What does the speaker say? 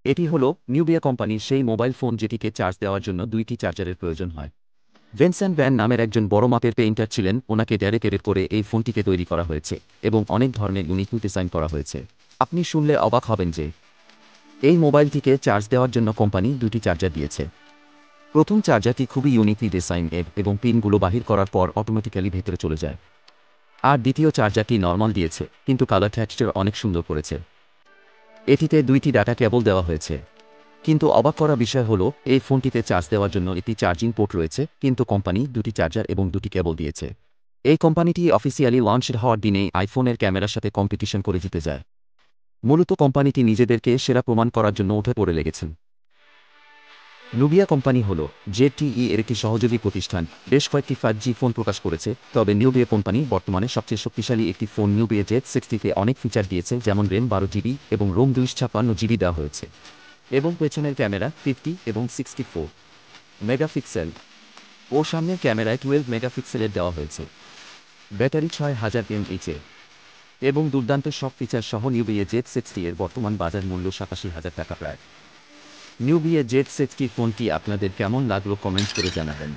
এটি হলো নিউবিয়া কোম্পানির সেই মোবাইল ফোন যেটিকে চার্জ দেওয়ার জন্য দুইটি চার্জারের প্রয়োজন হয়। ভিনসেন্ট ভ্যান নামের একজন বড় মাপের পেইন্টার ছিলেন, ওনাকে ডেডিকেটেড করে এই ফোনটিকে তৈরি করা হয়েছে এবং অনেক ধরনের ইউনিক ডিজাইন করা হয়েছে। আপনি শুনলে অবাক হবেন যে এই মোবাইলটিকে চার্জ দেওয়ার জন্য কোম্পানি দুটি চার্জার দিয়েছে। প্রথম চার্জারটি খুবই ইউনিকলি ডিজাইন এবং পিনগুলো বাহির করার পর অটোমেটিক্যালি ভেতরে চলে যায়। আর দ্বিতীয় চার্জারটি নর্মাল দিয়েছে, কিন্তু কালার টেক্সচার অনেক সুন্দর করেছে। এটিতে দুইটি ডাটা কেবল দেওয়া হয়েছে। কিন্তু অবাক করা বিষয় হলো, এই ফোনটিতে চার্জ দেওয়ার জন্য একটি চার্জিং পোর্ট রয়েছে, কিন্তু কোম্পানি দুটি চার্জার এবং দুটি কেবল দিয়েছে। এই কোম্পানিটি অফিসিয়ালি লঞ্চ হওয়ার দিনেই আইফোনের ক্যামেরার সাথে কম্পিটিশন করে জিতে যায়। মূলত কোম্পানিটি নিজেদেরকে সেরা প্রমাণ করার জন্য উঠে পড়ে লেগেছেন। নুবিয়া কোম্পানি হল জেটিই এর একটি সহযোগী প্রতিষ্ঠান, বেশ কয়েকটি 5G ফোন প্রকাশ করেছে, তবে নিউবিয়া কোম্পানি বর্তমানে সবচেয়ে শক্তিশালী একটি ফোন। নিউবিয়া জেড 60তে অনেক ফিচার দিয়েছে, যেমন র্যাম 12 GB এবং রোম 256 GB দেওয়া হয়েছে, এবং পেছনের ক্যামেরা 50 এবং 64 মেগাপিক্সেল ও সামনের ক্যামেরায় 12 মেগাপিক্সেলের দেওয়া হয়েছে। ব্যাটারি 6000 mAh এবং দুর্দান্ত সব ফিচার সহ নিউবিয়া জেড 60 এর বর্তমান বাজার মূল্য 87,000 টাকা প্রায়। নিউবিয়া জেড 60 ফোনটি আপনাদের কেমন লাগলো কমেন্ট করে জানাবেন।